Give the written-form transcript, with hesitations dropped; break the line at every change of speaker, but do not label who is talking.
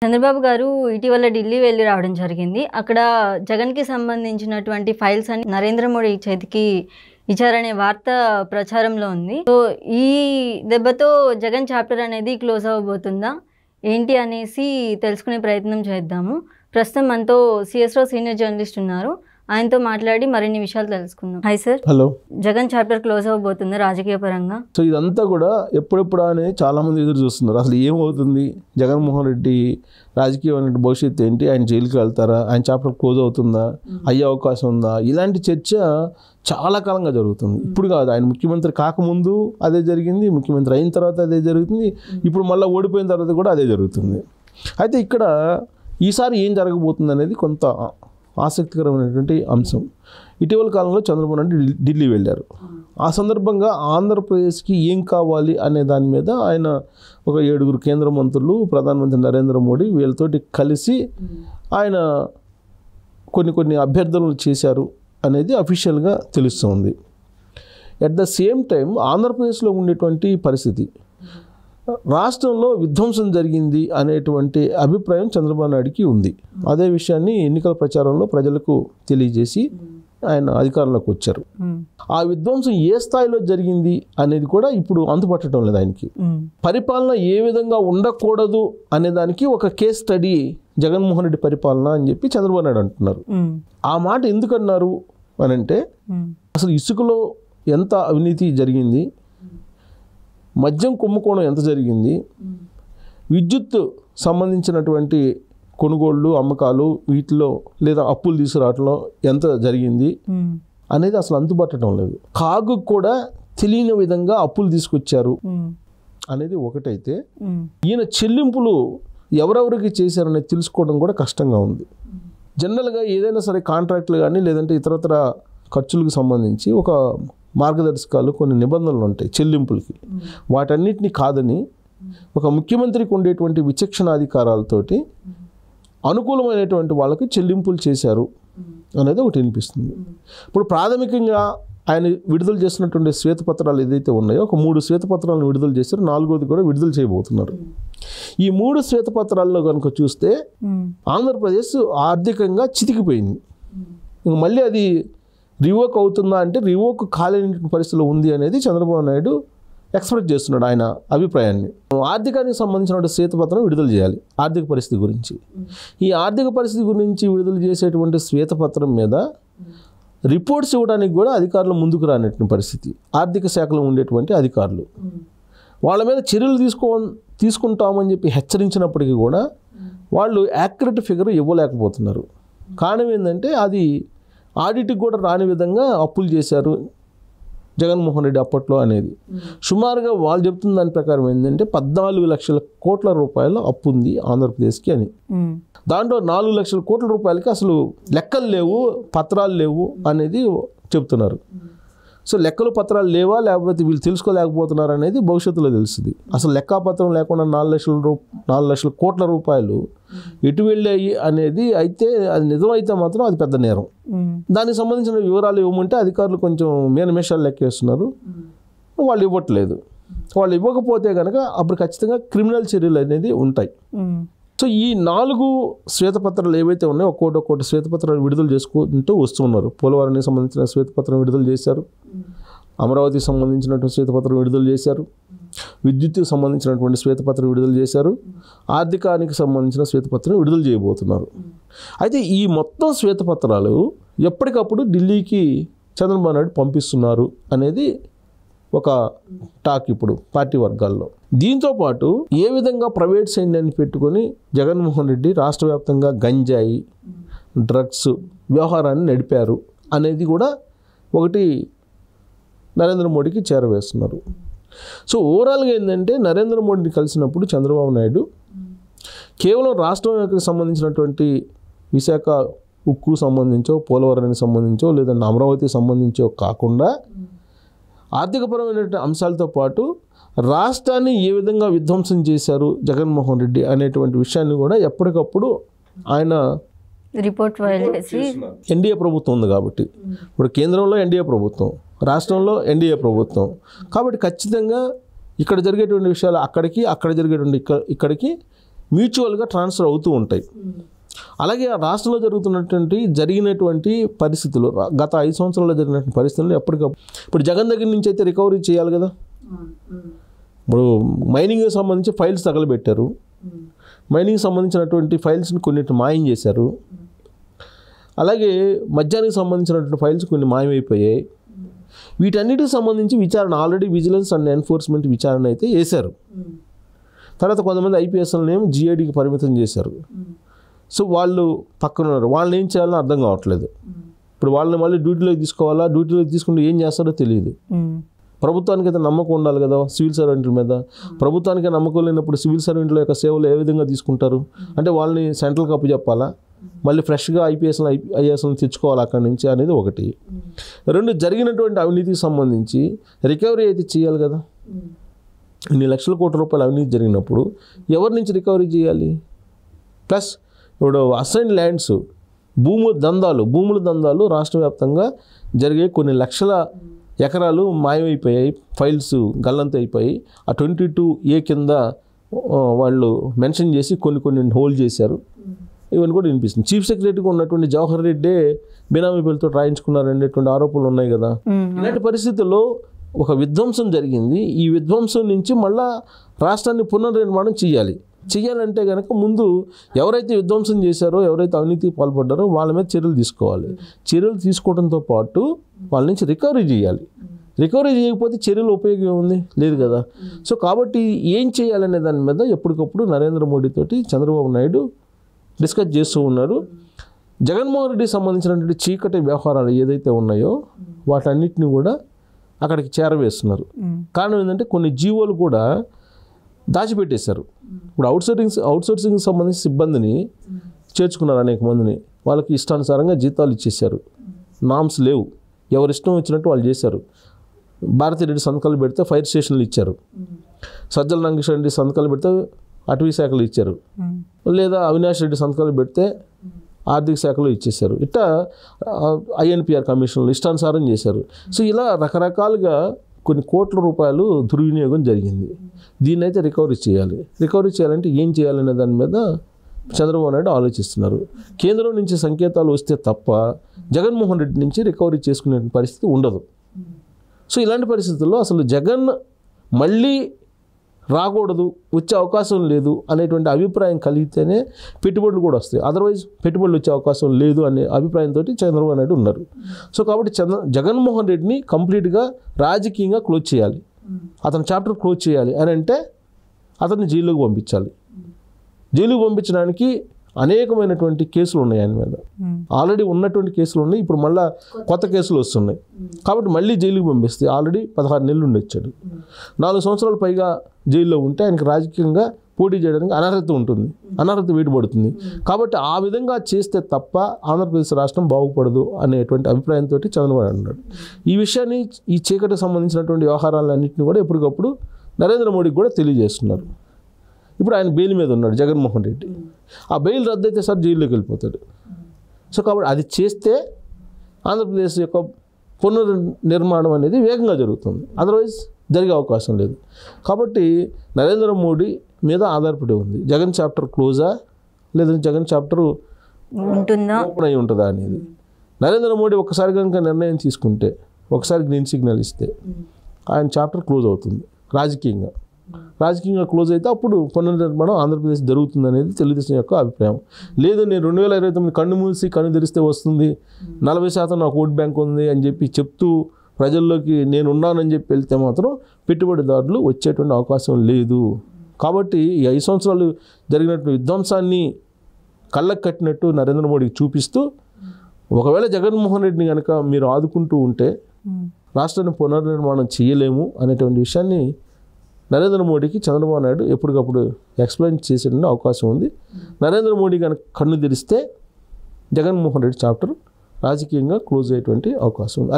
చంద్రబాబు గారు ఇటీవల ఢిల్లీ వెళ్లి రావడం జరిగింది. అక్కడ జగన్‌కి సంబంధించినటువంటి ఫైల్స్ అన్ని నరేంద్ర మోడీ చేతికి ఇచ్చారనే వార్త ప్రచారంలో ఉంది. సో, ఈ దెబ్బతో జగన్ చాప్టర్ అనేది క్లోజ్ అవ్వబోతుందా? ఏంటి అనేసి తెలుసుకునే ప్రయత్నం చేద్దాము. ప్రస్తుతం మనతో సిఎస్ రావు సీనియర్ జర్నలిస్ట్ ఉన్నారు. ఆయనతో మాట్లాడి మరిన్ని విషయాలు తెలుసుకుందాం. Hi sir.
Hello.
Jagan chapter close అవ్వబోతుందా రాజకీయ పరంగా?
సో ఇదంతా కూడా ఎప్పుడెప్పుడు అని చాలామంది ఎదురు చూస్తున్నారు. అసలు ఏమవుతుంది, జగన్మోహన్ రెడ్డి రాజకీయ భవిష్యత్తు ఏంటి, ఆయన జైలుకి వెళ్తారా, ఆయన చాప్టర్ క్లోజ్ అవుతుందా, అయ్యే అవకాశం ఉందా, ఇలాంటి చర్చ చాలా కాలంగా జరుగుతుంది. ఇప్పుడు కాదు, ఆయన ముఖ్యమంత్రి కాకముందు అదే జరిగింది, ముఖ్యమంత్రి అయిన తర్వాత అదే జరుగుతుంది, ఇప్పుడు మళ్ళీ ఓడిపోయిన తర్వాత కూడా అదే జరుగుతుంది. అయితే ఇక్కడ ఈసారి ఏం జరగబోతుంది అనేది కొంత ఆసక్తికరమైనటువంటి అంశం. ఇటీవల కాలంలో చంద్రబాబు నాయుడు ఢిల్లీ వెళ్ళారు. ఆ సందర్భంగా ఆంధ్రప్రదేశ్కి ఏం కావాలి అనే దాని మీద ఆయన ఒక 7 కేంద్ర మంత్రులు, ప్రధానమంత్రి నరేంద్ర మోడీ వీళ్ళతోటి కలిసి ఆయన కొన్ని అభ్యర్థనలు చేశారు అనేది అఫీషియల్గా తెలుస్తుంది. ఎట్ ద సేమ్ టైం ఆంధ్రప్రదేశ్లో ఉండేటువంటి పరిస్థితి, రాష్ట్రంలో విధ్వంసం జరిగింది అనేటువంటి అభిప్రాయం చంద్రబాబు నాయుడుకి ఉంది. అదే విషయాన్ని ఎన్నికల ప్రచారంలో ప్రజలకు తెలియజేసి ఆయన అధికారంలోకి వచ్చారు. ఆ విధ్వంసం ఏ స్థాయిలో జరిగింది అనేది కూడా ఇప్పుడు అంతుపట్టడం లేదు ఆయనకి. పరిపాలన ఏ విధంగా ఉండకూడదు అనే దానికి ఒక కేస్ స్టడీ జగన్మోహన్ రెడ్డి పరిపాలన అని చెప్పి చంద్రబాబు నాయుడు అంటున్నారు. ఆ మాట ఎందుకన్నారు అని అంటే, అసలు ఇసుకలో ఎంత అవినీతి జరిగింది, మద్యం కుంభకోణం ఎంత జరిగింది, విద్యుత్ సంబంధించినటువంటి కొనుగోళ్ళు అమ్మకాలు వీటిలో లేదా అప్పులు తీసుకురావడంలో ఎంత జరిగింది అనేది అసలు అంతుపట్టడం లేదు. కాగు కూడా తెలియని విధంగా అప్పులు తీసుకొచ్చారు అనేది ఒకటైతే, ఈయన చెల్లింపులు ఎవరెవరికి చేశారనేది తెలుసుకోవడం కూడా కష్టంగా ఉంది. జనరల్గా ఏదైనా సరే కాంట్రాక్టులు కానీ లేదంటే ఇతరతర ఖర్చులకు సంబంధించి ఒక మార్గదర్శకాలు, కొన్ని నిబంధనలు ఉంటాయి చెల్లింపులకి. వాటన్నిటిని కాదని ఒక ముఖ్యమంత్రికి ఉండేటువంటి విచక్షణాధికారాలతోటి అనుకూలమైనటువంటి వాళ్ళకి చెల్లింపులు చేశారు అనేది ఒకటి వినిపిస్తుంది. ఇప్పుడు ప్రాథమికంగా ఆయన విడుదల చేసినటువంటి శ్వేతపత్రాలు ఏదైతే ఉన్నాయో, ఒక 3 శ్వేతపత్రాలను విడుదల చేశారు, 4వది కూడా విడుదల చేయబోతున్నారు. ఈ 3 శ్వేతపత్రాల్లో కనుక చూస్తే ఆంధ్రప్రదేశ్ ఆర్థికంగా చితికిపోయింది. ఇంక మళ్ళీ అది రివోక్ అవుతుందా అంటే రివోక్ కాలేని పరిస్థితిలో ఉంది అనేది చంద్రబాబు నాయుడు ఎక్స్ప్రెస్ చేస్తున్నాడు ఆయన అభిప్రాయాన్ని. ఆర్థికానికి సంబంధించిన శ్వేతపత్రం విడుదల చేయాలి ఆర్థిక పరిస్థితి గురించి. ఈ ఆర్థిక పరిస్థితి గురించి విడుదల చేసేటువంటి శ్వేతపత్రం మీద రిపోర్ట్స్ ఇవ్వడానికి కూడా అధికారులు ముందుకు రానటువంటి పరిస్థితి. ఆర్థిక శాఖలో ఉండేటువంటి అధికారులు వాళ్ళ మీద చర్యలు తీసుకుంటామని చెప్పి హెచ్చరించినప్పటికీ కూడా వాళ్ళు యాక్యురేట్ ఫిగర్ ఇవ్వలేకపోతున్నారు. కారణం ఏంటంటే అది ఆడిట్కి కూడా రాని విధంగా అప్పులు చేశారు జగన్మోహన్ రెడ్డి అప్పట్లో అనేది. సుమారుగా వాళ్ళు చెప్తున్న దాని ప్రకారం ఏంటంటే 14 లక్షల కోట్ల రూపాయల అప్పు ఉంది ఆంధ్రప్రదేశ్కి అని. దాంట్లో 4 లక్షల కోట్ల రూపాయలకి అసలు లెక్కలు లేవు, పత్రాలు లేవు అనేది చెప్తున్నారు. సో లెక్కలు పత్రాలు లేవా, లేకపోతే వీళ్ళు తెలుసుకోలేకపోతున్నారు అనేది భవిష్యత్తులో తెలుస్తుంది. అసలు లెక్కాపత్రం లేకుండా 4 లక్షల కోట్ల రూపాయలు ఎటు వెళ్ళాయి అనేది అయితే, అది నిజమైతే మాత్రం అది పెద్ద నేరం. దానికి సంబంధించిన వివరాలు ఇవ్వమంటే అధికారులు కొంచెం నిమిషాలు లెక్కేస్తున్నారు, వాళ్ళు ఇవ్వట్లేదు. వాళ్ళు ఇవ్వకపోతే కనుక అప్పుడు ఖచ్చితంగా క్రిమినల్ చర్యలు అనేది ఉంటాయి. సో ఈ 4 శ్వేతపత్రాలు ఏవైతే ఉన్నాయో ఒక్కోటి శ్వేతపత్రాలు విడుదల చేసుకుంటూ వస్తున్నారు. పోలవరానికి సంబంధించిన శ్వేతపత్రం విడుదల చేశారు, అమరావతికి సంబంధించినటువంటి శ్వేతపత్రం విడుదల చేశారు, విద్యుత్తుకు సంబంధించినటువంటి శ్వేతపత్రం విడుదల చేశారు, ఆర్థికానికి సంబంధించిన శ్వేతపత్రం విడుదల చేయబోతున్నారు. అయితే ఈ మొత్తం శ్వేతపత్రాలు ఎప్పటికప్పుడు ఢిల్లీకి చంద్రబాబు నాయుడు పంపిస్తున్నారు అనేది ఒక టాక్ ఇప్పుడు పార్టీ వర్గాల్లో. దీంతోపాటు ఏ విధంగా ప్రైవేట్ సైన్యాన్ని పెట్టుకొని జగన్మోహన్ రెడ్డి రాష్ట్ర వ్యాప్తంగా గంజాయి, డ్రగ్స్ వ్యవహారాన్ని నడిపారు అనేది కూడా ఒకటి నరేంద్ర మోడీకి చేరవేస్తున్నారు. సో ఓవరాల్గా ఏంటంటే, నరేంద్ర మోడీని కలిసినప్పుడు చంద్రబాబు నాయుడు కేవలం రాష్ట్రానికి సంబంధించినటువంటి విశాఖ ఉక్కు సంబంధించో, పోలవరానికి సంబంధించో, లేదంటే అమరావతికి సంబంధించో కాకుండా ఆర్థికపరమైనటువంటి అంశాలతో పాటు రాష్ట్రాన్ని ఏ విధంగా విధ్వంసం చేశారు జగన్మోహన్ రెడ్డి అనేటువంటి విషయాన్ని కూడా ఎప్పటికప్పుడు ఆయన
రిపోర్ట్ చేసి,
ఎన్డీఏ ప్రభుత్వం ఉంది కాబట్టి, ఇప్పుడు కేంద్రంలో ఎన్డీఏ ప్రభుత్వం, రాష్ట్రంలో ఎన్డీఏ ప్రభుత్వం కాబట్టి ఖచ్చితంగా ఇక్కడ జరిగేటువంటి విషయాలు అక్కడికి, అక్కడ జరిగేటువంటి ఇక్కడికి మ్యూచువల్గా ట్రాన్స్ఫర్ అవుతూ ఉంటాయి. అలాగే ఆ రాష్ట్రంలో జరిగినటువంటి పరిస్థితులు, గత 5 సంవత్సరాల్లో జరిగినటువంటి పరిస్థితులు ఎప్పటికప్పుడు ఇప్పుడు జగన్ దగ్గర నుంచి అయితే రికవరీ చేయాలి కదా. ఇప్పుడు మైనింగ్కి సంబంధించి ఫైల్స్ తగలబెట్టారు. మైనింగ్కి సంబంధించినటువంటి ఫైల్స్ని కొన్నిటిని మాయం చేశారు. అలాగే మద్యానికి సంబంధించినటువంటి ఫైల్స్ కొన్ని మాయమైపోయాయి. వీటన్నిటికి సంబంధించి విచారణ ఆల్రెడీ విజిలెన్స్ అండ్ ఎన్ఫోర్స్మెంట్ విచారణ అయితే వేశారు. తర్వాత కొంతమంది ఐపీఎస్ఎల్ని జిఐడికి పరిమితం చేశారు. సో వాళ్ళు పక్కన ఉన్నారు, వాళ్ళని ఏం చేయాలో అర్థం కావట్లేదు. ఇప్పుడు వాళ్ళని మళ్ళీ డ్యూటీలోకి తీసుకోవాలా, డ్యూటీలోకి తీసుకుంటే ఏం చేస్తారో తెలియదు. ప్రభుత్వానికి అయితే నమ్మకం ఉండాలి కదా సివిల్ సర్వెంట్ల మీద. ప్రభుత్వానికి నమ్మకం లేనప్పుడు సివిల్ సర్వెంట్ల యొక్క సేవలు ఏ విధంగా తీసుకుంటారు? అంటే వాళ్ళని సెంట్రల్ కప్పు చెప్పాలా, మళ్ళీ ఫ్రెష్గా ఐఏఎస్లను తెచ్చుకోవాలి అక్కడి నుంచి అనేది ఒకటి. 2, జరిగినటువంటి అవినీతికి సంబంధించి రికవరీ అయితే చేయాలి కదా. ఇన్ని లక్షల కోట్ల రూపాయల అవినీతి జరిగినప్పుడు ఎవరి నుంచి రికవరీ చేయాలి? ప్లస్ ఇప్పుడు అసైన్ ల్యాండ్స్, భూముల దందాలు రాష్ట్ర వ్యాప్తంగా జరిగే కొన్ని లక్షల ఎకరాలు మాయమైపోయాయి, ఫైల్స్ గల్లంత అయిపోయి ఆ 22A కింద వాళ్ళు మెన్షన్ చేసి కొన్ని హోల్డ్ చేశారు. ఇవన్నీ కూడా వినిపిస్తుంది. చీఫ్ సెక్రటరీగా ఉన్నటువంటి జవహర్ రెడ్డి బినామీ పేరుతో రాయించుకున్నారు అనేటువంటి ఆరోపణలు ఉన్నాయి కదా. ఇలాంటి పరిస్థితుల్లో ఒక విధ్వంసం జరిగింది. ఈ విధ్వంసం నుంచి మళ్ళా రాష్ట్రాన్ని పునర్నిర్మాణం చేయాలంటే కనుక ముందు ఎవరైతే విధ్వంసం చేశారో, ఎవరైతే అవినీతికి పాల్పడ్డారో వాళ్ళ మీద చర్యలు తీసుకోవాలి. చర్యలు తీసుకోవడంతో పాటు వాళ్ళ నుంచి రికవరీ చేయాలి. రికవరీ చేయకపోతే చర్యలు ఉపయోగం ఉంది లేదు కదా. సో కాబట్టి ఏం చేయాలనే దాని మీద ఎప్పటికప్పుడు నరేంద్ర మోడీ తోటి చంద్రబాబు నాయుడు డిస్కస్ చేస్తూ ఉన్నారు. జగన్మోహన్ రెడ్డికి సంబంధించినటువంటి చీకటి వ్యవహారాలు ఏదైతే ఉన్నాయో వాటన్నిటిని కూడా అక్కడికి చేరవేస్తున్నారు. కారణం ఏంటంటే కొన్ని జీవోలు కూడా దాచిపెట్టేశారు. ఇప్పుడు అవుట్సోర్సింగ్ సంబంధించిన సిబ్బందిని చేర్చుకున్నారు, అనేక మందిని. వాళ్ళకి ఇష్టానుసారంగా జీతాలు ఇచ్చేశారు, నామ్స్ లేవు, ఎవరిష్టం వచ్చినట్టు వాళ్ళు చేశారు. భారతిరెడ్డి సంతకాలు పెడితే ఫైర్ స్టేషన్లు ఇచ్చారు, సజ్జల రంగేశ్వరరెడ్డి సంతకాలు పెడితే అటవీ శాఖలు ఇచ్చారు, లేదా అవినాష్ రెడ్డి సంతకాలు పెడితే ఆర్థిక శాఖలో ఇచ్చేశారు. ఇట్లా INPR కమిషన్లు ఇష్టానుసారం చేశారు. సో ఇలా రకరకాలుగా కొన్ని కోట్ల రూపాయలు దుర్వినియోగం జరిగింది. దీన్ని అయితే రికవరీ చేయాలంటే ఏం చేయాలనే దాని మీద చంద్రబాబు నాయుడు ఆలోచిస్తున్నారు. కేంద్రం నుంచి సంకేతాలు వస్తే తప్ప జగన్మోహన్ రెడ్డి నుంచి రికవరీ చేసుకునే పరిస్థితి ఉండదు. సో ఇలాంటి పరిస్థితుల్లో అసలు జగన్ మళ్ళీ రాకూడదు, వచ్చే అవకాశం లేదు అనేటువంటి అభిప్రాయం కలిగితేనే పెట్టుబడులు కూడా వస్తాయి. అదర్వైజ్ పెట్టుబడులు వచ్చే అవకాశం లేదు అనే అభిప్రాయంతో చంద్రబాబు నాయుడు ఉన్నారు. సో కాబట్టి జగన్మోహన్ రెడ్డిని కంప్లీట్గా రాజకీయంగా క్లోజ్ చేయాలి, అతని చాప్టర్ క్లోజ్ చేయాలి అని అంటే అతన్ని జైలుకి పంపించాలి. జైలుకి పంపించడానికి అనేకమైనటువంటి కేసులు ఉన్నాయి ఆయన మీద. ఆల్రెడీ ఉన్నటువంటి కేసులు ఉన్నాయి, ఇప్పుడు మళ్ళీ కొత్త కేసులు వస్తున్నాయి. కాబట్టి మళ్ళీ జైలుకి పంపిస్తే ఆల్రెడీ 16 నెలలు ఉండొచ్చాడు. 4 సంవత్సరాల పైగా జైల్లో ఉంటే ఆయనకి రాజకీయంగా పోటీ చేయడానికి అనర్హత ఉంటుంది, అనర్హత వేటుపడుతుంది. కాబట్టి ఆ విధంగా చేస్తే తప్ప ఆంధ్రప్రదేశ్ రాష్ట్రం బాగుపడదు అనేటువంటి అభిప్రాయంతో చంద్రబాబు అన్నాడు. ఈ విషయాన్ని, ఈ చీకటికి సంబంధించినటువంటి వ్యవహారాలన్నింటినీ కూడా ఎప్పటికప్పుడు నరేంద్ర మోడీకి కూడా తెలియజేస్తున్నారు. ఇప్పుడు ఆయన బెయిల్ మీద ఉన్నాడు జగన్మోహన్ రెడ్డి. ఆ బెయిల్ రద్దు అయితే సార్ జైల్లోకి వెళ్ళిపోతాడు. సో కాబట్టి అది చేస్తే ఆంధ్రప్రదేశ్ యొక్క పునర్నిర్మాణం అనేది వేగంగా జరుగుతుంది, అదర్వైజ్ జరిగే అవకాశం లేదు. కాబట్టి నరేంద్ర మోడీ మీద ఆధారపడి ఉంది జగన్ చాప్టర్ క్లోజా లేదంటే జగన్ చాప్టర్ ఓపెన్ అయి ఉంటుందా అనేది. నరేంద్ర మోడీ ఒకసారి కనుక నిర్ణయం తీసుకుంటే, ఒకసారి గ్రీన్ సిగ్నల్ ఇస్తే ఆయన చాప్టర్ క్లోజ్ అవుతుంది. రాజకీయంగా క్లోజ్ అయితే అప్పుడు పునర్నిర్మాణం ఆంధ్రప్రదేశ్ జరుగుతుంది అనేది తెలుగుదేశం యొక్క అభిప్రాయం. లేదు నేను 2029 కన్ను మూసి కన్ను తెరిస్తే వస్తుంది, 40% నాకు ఓట్ బ్యాంక్ ఉంది అని చెప్తూ ప్రజల్లోకి నేను ఉన్నానని చెప్పి వెళ్తే మాత్రం పెట్టుబడిదారులు వచ్చేటువంటి అవకాశం లేదు. కాబట్టి ఈ 5 సంవత్సరాలు జరిగినటువంటి విధ్వంసాన్ని కళ్ళకు కట్టినట్టు నరేంద్ర మోడీకి చూపిస్తూ, ఒకవేళ జగన్మోహన్ రెడ్డిని కనుక మీరు ఆదుకుంటూ ఉంటే రాష్ట్రాన్ని పునర్నిర్మాణం చేయలేము అనేటువంటి విషయాన్ని నరేంద్ర మోడీకి చంద్రబాబు నాయుడు ఎప్పటికప్పుడు ఎక్స్ప్లెయిన్ చేసేటువంటి అవకాశం ఉంది. నరేంద్ర మోడీ కనుక కన్ను తెరిస్తే జగన్మోహన్ రెడ్డి చాప్టర్ రాజకీయంగా క్లోజ్ అయ్యేటువంటి అవకాశం ఉంది.